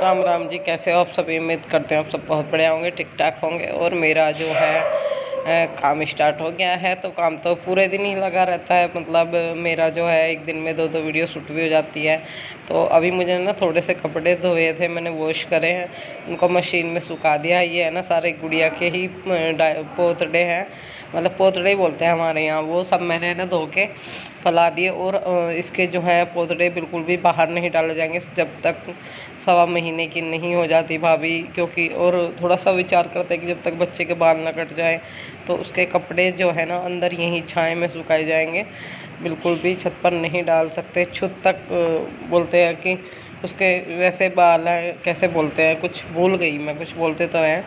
राम राम जी, कैसे हो आप सभी। उम्मीद करते हैं आप सब बहुत बढ़िया होंगे, ठीक ठाक होंगे। और मेरा जो है काम स्टार्ट हो गया है। तो काम तो पूरे दिन ही लगा रहता है, मतलब मेरा जो है एक दिन में 2-2 वीडियो शूट भी हो जाती है। तो अभी मुझे ना थोड़े से कपड़े धोए थे, मैंने वॉश करे हैं, उनको मशीन में सुखा दिया। ये है ना सारे गुड़िया के ही पोतड़े हैं, मतलब पोतड़े ही बोलते हैं हमारे यहाँ। वो सब मैंने ना धो के फैला दिए। और इसके जो है पोतड़े बिल्कुल भी बाहर नहीं डाले जाएंगे जब तक 1.25 महीने की नहीं हो जाती भाभी, क्योंकि और थोड़ा सा विचार करते हैं कि जब तक बच्चे के बाल ना कट जाए तो उसके कपड़े जो है ना अंदर यहीं छाए में सुखाए जाएंगे, बिल्कुल भी छत पर नहीं डाल सकते। छुत तक बोलते हैं कि उसके वैसे बाल हैं, कैसे बोलते हैं, कुछ भूल गई मैं, कुछ बोलते तो हैं।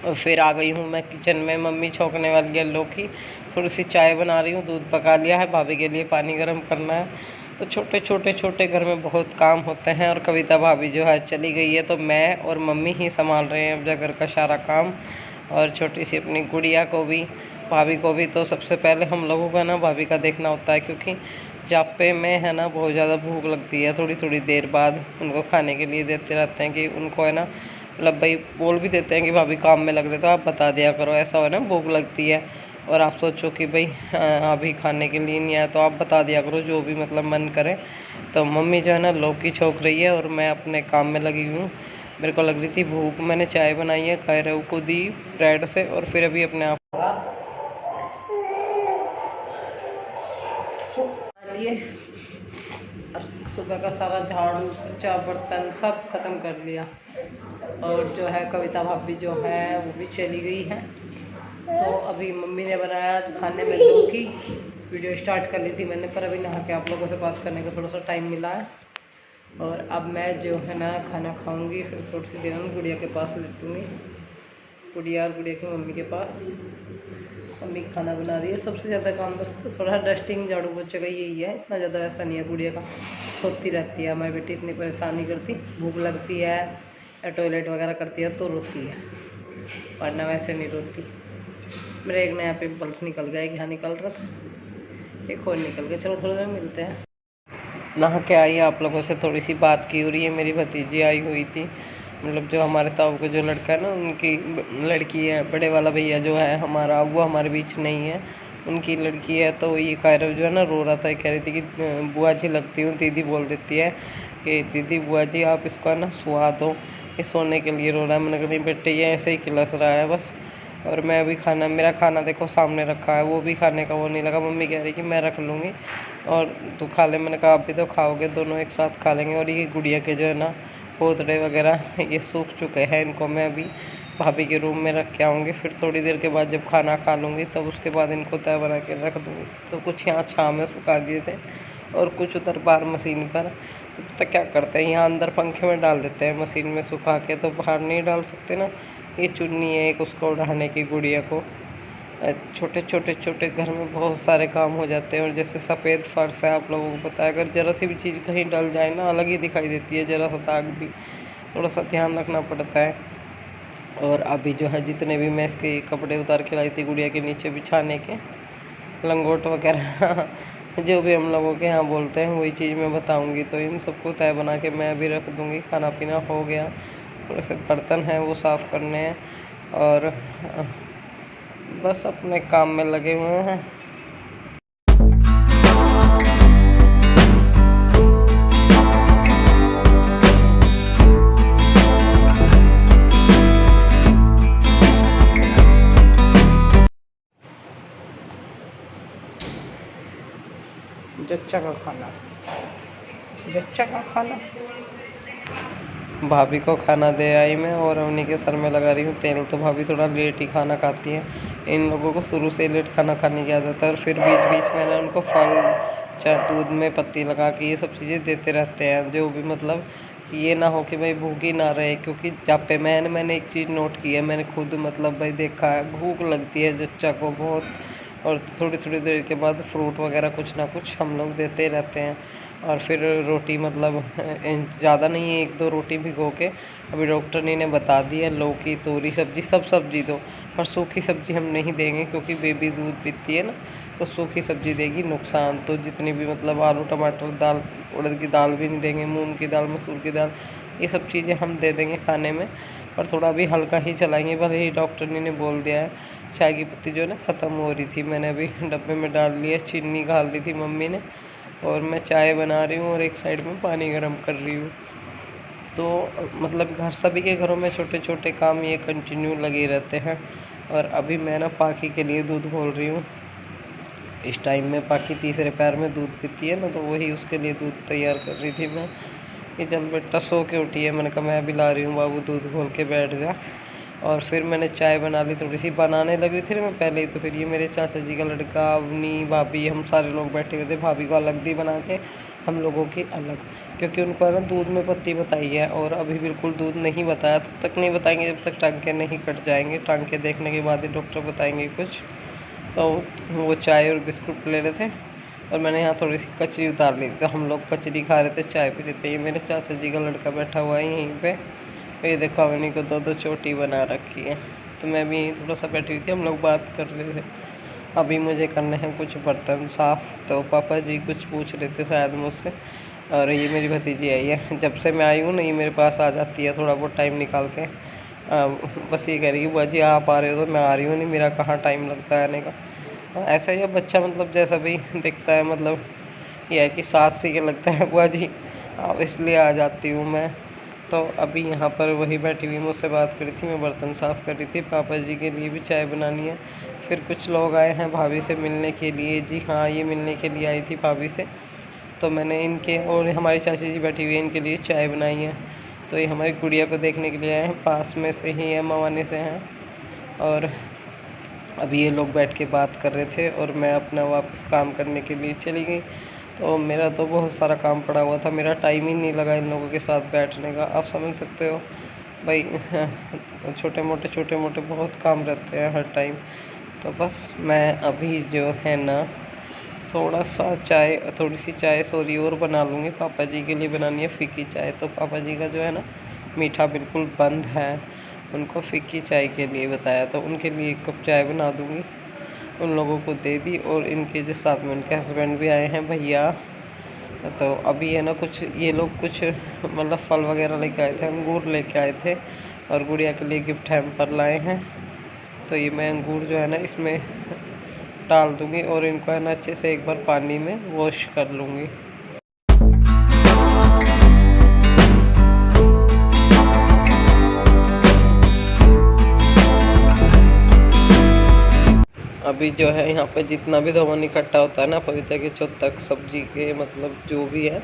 और फिर आ गई हूँ मैं किचन में, मम्मी छौंकने वाली है लौकी, थोड़ी सी चाय बना रही हूँ, दूध पका लिया है, भाभी के लिए पानी गर्म करना है। तो छोटे घर में बहुत काम होते हैं। और कविता भाभी जो है चली गई है, तो मैं और मम्मी ही संभाल रहे हैं अब घर का सारा काम। और छोटी सी अपनी गुड़िया को भी, भाभी को भी। तो सबसे पहले हम लोगों का ना भाभी का देखना होता है, क्योंकि जापे में है ना बहुत ज़्यादा भूख लगती है। थोड़ी थोड़ी देर बाद उनको खाने के लिए देते रहते हैं कि उनको है ना, मतलब भाई बोल भी देते हैं कि भाभी काम में लग रहे, तो आप बता दिया करो, ऐसा हो ना भूख लगती है। और आप सोचो कि भाई अभी खाने के लिए नहीं आया, तो आप बता दिया करो जो भी मतलब मन करे। तो मम्मी जो है ना लौकी छोक रही है और मैं अपने काम में लगी हुई हूँ। मेरे को लग रही थी भूख, मैंने चाय बनाई है, खा रहे को दी ब्रेड से। और फिर अभी अपने आप लिए सुबह का सारा झाड़ू पोछा बर्तन सब खत्म कर लिया। और जो है कविता भाभी जो है वो भी चली गई है। तो अभी मम्मी ने बनाया आज खाने में लौकी। वीडियो स्टार्ट कर ली थी मैंने, पर अभी नहा के आप लोगों से बात करने का थोड़ा सा टाइम मिला है। और अब मैं जो है ना खाना खाऊंगी, फिर थोड़ी सी देर में गुड़िया के पास लेटूँगी, गुड़िया और गुड़िया की मम्मी के पास। मम्मी खाना बना रही है। सबसे ज़्यादा काम बस थोड़ा डस्टिंग झाड़ू पोछे का यही है, इतना ज़्यादा ऐसा नहीं है। गुड़िया का सोती रहती है, हमारी बेटी इतनी परेशान नहीं करती। भूख लगती है या टॉयलेट वगैरह करती है तो रोती है, वरना वैसे नहीं रोती। मेरे एक नया पिंपल्स निकल गया, यहाँ निकल रहा था, एक और निकल गया। चलो थोड़ी देर में मिलते हैं। नहा के आई आप लोगों से थोड़ी सी बात की हो रही है। मेरी भतीजी आई हुई थी, मतलब जो हमारे ताऊ का जो लड़का है ना उनकी लड़की है। बड़े वाला भैया जो है हमारा, वो हमारे बीच नहीं है, उनकी लड़की है। तो ये कायरव जो है ना रो रहा था, कह रही थी कि बुआ जी लगती हूँ। दीदी बोल देती है कि दीदी बुआ जी आप इसको है ना सुहा दो, ये सोने के लिए रो रहा है। मैंने कहा नहीं बेटे ये ऐसे ही खिलस रहा है बस। और मैं अभी खाना, मेरा खाना देखो सामने रखा है, वो भी खाने का वो नहीं लगा। मम्मी कह रही कि मैं रख लूँगी और तू खा ले। मैंने कहा आप भी तो खाओगे, दोनों एक साथ खा लेंगे। और ये गुड़िया के जो है ना पोतड़े वगैरह ये सूख चुके हैं, इनको मैं अभी भाभी के रूम में रख के आऊँगी। फिर थोड़ी देर के बाद जब खाना खा लूँगी तब उसके बाद इनको तय बना के रख दूँगी। तो कुछ यहाँ छाँव में सुखा दिए थे और कुछ उधर बाहर मशीन पर। तो क्या करते हैं, यहाँ अंदर पंखे में डाल देते हैं मशीन में सुखा के, तो बाहर नहीं डाल सकते ना। ये चुन्नी है एक उसको उड़ाने की गुड़िया को। छोटे घर में बहुत सारे काम हो जाते हैं। और जैसे सफ़ेद फर्श है, आप लोगों को पता है, अगर ज़रा सी भी चीज़ कहीं डल जाए ना अलग ही दिखाई देती है, ज़रा सा दाग भी, थोड़ा सा ध्यान रखना पड़ता है। और अभी जो है जितने भी मैं इसके कपड़े उतार के लाई थी गुड़िया के नीचे बिछाने के, लंगोट वगैरह जो भी हम लोगों के यहाँ बोलते हैं वही चीज़ मैं बताऊँगी। तो इन सबको तय बना के मैं अभी रख दूँगी। खाना पीना हो गया, थोड़े से बर्तन हैं वो साफ़ करने हैं, और बस अपने काम में लगे हुए हैं। जच्चा का खाना, जच्चा का खाना। भाभी को खाना दे आई मैं और उन्हीं के सर में लगा रही हूँ तेल। तो भाभी थोड़ा लेट ही खाना खाती है, इन लोगों को शुरू से लेट खाना खाने की आदत है। और फिर बीच बीच में ना उनको फल, चाहे दूध में पत्ती लगा के ये सब चीज़ें देते रहते हैं, जो भी मतलब ये ना हो कि भाई भूखी ना रहे। क्योंकि जब पे मैंने एक चीज़ नोट की है, मैंने खुद मतलब भाई देखा है, भूख लगती है जच्चा को बहुत। और थोड़ी थोड़ी देर के बाद फ्रूट वगैरह कुछ ना कुछ हम लोग देते रहते हैं। और फिर रोटी मतलब ज़्यादा नहीं है, 1-2 रोटी भिगो के, अभी डॉक्टर ने बता दिया लौकी तोरी सब्जी सब सब्जी दो, पर सूखी सब्जी हम नहीं देंगे क्योंकि बेबी दूध पीती है ना, तो सूखी सब्जी देगी नुकसान। तो जितनी भी मतलब आलू टमाटर दाल, उड़द की दाल भी नहीं देंगे, मूंग की दाल, मसूर की दाल, ये सब चीज़ें हम दे देंगे खाने में, पर थोड़ा अभी हल्का ही चलाएंगे। भले ही डॉक्टर ने बोल दिया है। चाय की पत्ती जो है ना ख़त्म हो रही थी, मैंने अभी डब्बे में डाल लिया, चीनी डाल दी थी मम्मी ने, और मैं चाय बना रही हूँ और एक साइड में पानी गर्म कर रही हूँ। तो मतलब घर सभी के घरों में छोटे छोटे काम ये कंटिन्यू लगे रहते हैं। और अभी मैं ना पाखी के लिए दूध घोल रही हूँ। इस टाइम में पाखी तीसरे पैर में दूध पीती है ना, तो वही उसके लिए दूध तैयार कर रही थी मैं कि चल बेटा सो के उठी है, मैंने कहा मैं अभी ला रही हूँ बाबू, दूध घोल के बैठ जा। और फिर मैंने चाय बना ली, थोड़ी सी बनाने लगी थी ना मैं पहले ही। तो फिर ये मेरे चाचा जी का लड़का, अवनी, भाभी, हम सारे लोग बैठे हुए थे। भाभी को अलग दी बना के, हम लोगों की अलग, क्योंकि उनको है ना दूध में पत्ती बताई है और अभी बिल्कुल दूध नहीं बताया। तब तक नहीं बताएंगे जब तक टांके नहीं कट जाएंगे, टांके देखने के बाद ही डॉक्टर बताएंगे कुछ। तो वो चाय और बिस्कुट ले रहे थे और मैंने यहाँ थोड़ी सी कचरी उतार ली, तो हम लोग कचरी खा रहे थे, चाय पी रहे थे। ये मेरे चाचा जी का लड़का बैठा हुआ है यहीं पे, ये देखो अवनी को दो चोटी बना रखी है। तो मैं भी थोड़ा सा बैठी हुई थी, हम लोग बात कर रहे थे। अभी मुझे करने हैं कुछ बर्तन साफ़, तो पापा जी कुछ पूछ रहे थे शायद मुझसे। और ये मेरी भतीजी आई है, जब से मैं आई हूँ ना ये मेरे पास आ जाती है थोड़ा बहुत टाइम निकाल के। बस ये कह रही कि बुआ जी आप आ रहे हो तो मैं आ रही हूँ, नहीं मेरा कहाँ टाइम लगता है आने का। ऐसा ही है बच्चा, मतलब जैसा भी दिखता है, मतलब यह है कि सास सी के लगता है बुआ जी अब, इसलिए आ जाती हूँ मैं। तो अभी यहाँ पर वही बैठी हुई मुझसे बात करी थी, मैं बर्तन साफ़ कर रही थी। पापा जी के लिए भी चाय बनानी है। फिर कुछ लोग आए हैं भाभी से मिलने के लिए। जी हाँ, ये मिलने के लिए आई थी भाभी से, तो मैंने इनके और हमारी चाची जी बैठी हुई है, इनके लिए चाय बनाई है। तो ये हमारी गुड़िया को देखने के लिए आए हैं, पास में से ही है, मवाने से हैं। और अभी ये लोग बैठ के बात कर रहे थे और मैं अपना वापस काम करने के लिए चली गई। तो मेरा तो बहुत सारा काम पड़ा हुआ था, मेरा टाइम ही नहीं लगा इन लोगों के साथ बैठने का। आप समझ सकते हो भाई, छोटे मोटे बहुत काम रहते हैं हर टाइम। तो बस मैं अभी जो है ना थोड़ी सी चाय सॉरी और बना लूँगी। पापा जी के लिए बनानी है फीकी चाय, तो पापा जी का जो है ना मीठा बिल्कुल बंद है, उनको फीकी चाय के लिए बताया, तो उनके लिए 1 कप चाय बना दूँगी। उन लोगों को दे दी, और इनके जो साथ में उनके हस्बैंड भी आए हैं भैया। तो अभी है ना कुछ ये लोग कुछ मतलब फल वगैरह लेके आए थे, अंगूर लेके आए थे, और गुड़िया के लिए गिफ्ट हैम्पर लाए हैं। तो ये मैं अंगूर जो है ना इसमें डाल दूँगी और इनको है ना अच्छे से एक बार पानी में वॉश कर लूँगी। अभी जो है यहाँ पे जितना भी धोवन इकट्ठा होता है ना पवित्र के चौथ तक, सब्जी के मतलब जो भी है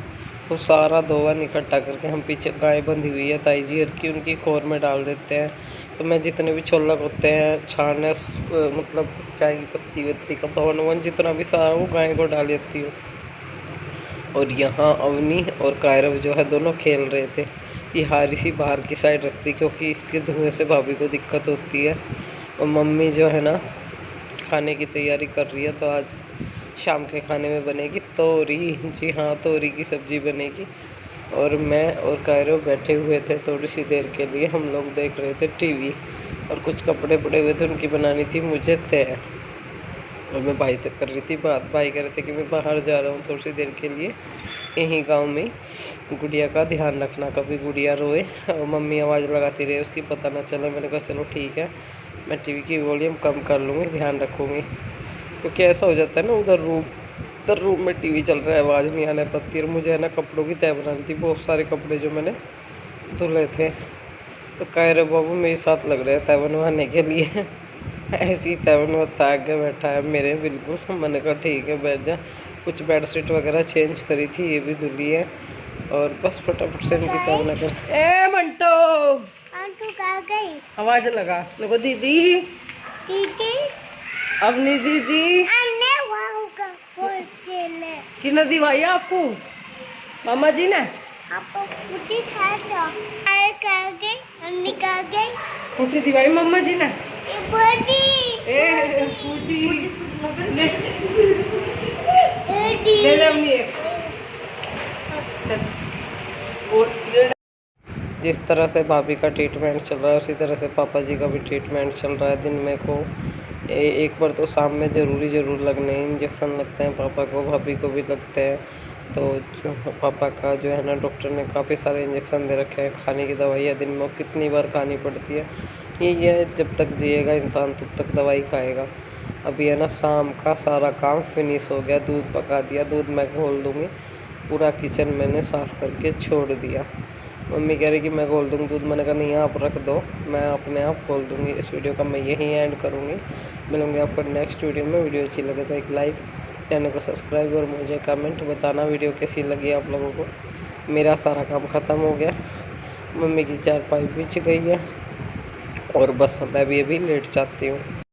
वो सारा धोवन इकट्ठा करके हम पीछे गाय बंधी हुई है ताई जी की, उनकी खोर में डाल देते हैं। तो मैं जितने भी छोलक होते हैं छाने मतलब चाय की पत्ती वत्ती का धोवन वोवन जितना भी सारा वो गाय को डाल देती हूँ। और यहाँ अवनी और कायरव जो है दोनों खेल रहे थे। ये हारी सी बाहर की साइड रखती क्योंकि इसके धुएं से भाभी को दिक्कत होती है। और मम्मी जो है ना खाने की तैयारी कर रही है, तो आज शाम के खाने में बनेगी तोरी। जी हाँ, तोरी की सब्ज़ी बनेगी। और मैं और कायरो बैठे हुए थे थोड़ी सी देर के लिए, हम लोग देख रहे थे टीवी, और कुछ कपड़े पड़े हुए थे उनकी बनानी थी मुझे तय। और मैं भाई से कर रही थी बात, भाई कह रहे थे कि मैं बाहर जा रहा हूँ थोड़ी सी देर के लिए, यहीं गांव में गुड़िया का ध्यान रखना, कभी गुड़िया रोए और मम्मी आवाज़ लगाती रहे उसकी पता ना चले। मैंने कहा चलो ठीक है, मैं टीवी की वॉल्यूम कम कर लूँगी, ध्यान रखूँगी। क्योंकि ऐसा हो जाता है ना उधर रूम में टीवी चल रहा है, आवाज़ नहीं आने पाती। और मुझे है ना कपड़ों की तय बनानी थी, बहुत सारे कपड़े जो मैंने धुले थे। तो कह रहे बाबू मेरे साथ लग रहे हैं तय बनवाने के लिए। ऐसे ही तय बनवाता आगे बैठा है मेरे बिल्कुल। मैंने कहा ठीक है बैठ जा। कुछ बेडशीट वगैरह चेंज करी थी, ये भी धुली है, और बस फटाफट से इनकी तय बना कर। ए मंटो कहाँ गई? आवाज लगा देखो दीदी, दीदी अपनी दीदी किने दी भाई आपको? मामा जी ने फूटी दी भाई मामा जी ने। जिस तरह से भाभी का ट्रीटमेंट चल रहा है उसी तरह से पापा जी का भी ट्रीटमेंट चल रहा है। दिन में को एक बार तो शाम में ज़रूर लगने इंजेक्शन लगते हैं, पापा को भाभी को भी लगते हैं। तो जो पापा का जो है ना, डॉक्टर ने काफ़ी सारे इंजेक्शन दे रखे हैं। खाने की दवाइयाँ दिन में कितनी बार खानी पड़ती है, ये जब तक जिएगा इंसान तब तक दवाई खाएगा। अभी है ना शाम का सारा काम फिनिश हो गया, दूध पका दिया, दूध मैं खोल दूँगी। पूरा किचन मैंने साफ़ करके छोड़ दिया। मम्मी कह रही कि मैं खोल दूँगी दूध, मैंने कहा नहीं आप रख दो, मैं अपने आप खोल दूँगी। इस वीडियो का मैं यहीं एंड करूँगी। मिलूँगी आपको नेक्स्ट वीडियो में। वीडियो अच्छी लगे तो एक लाइक, चैनल को सब्सक्राइब और मुझे कमेंट बताना वीडियो कैसी लगी आप लोगों को। मेरा सारा काम ख़त्म हो गया, मम्मी की चारपाई बिछ गई है और बस मैं भी अभी लेट जाती हूँ।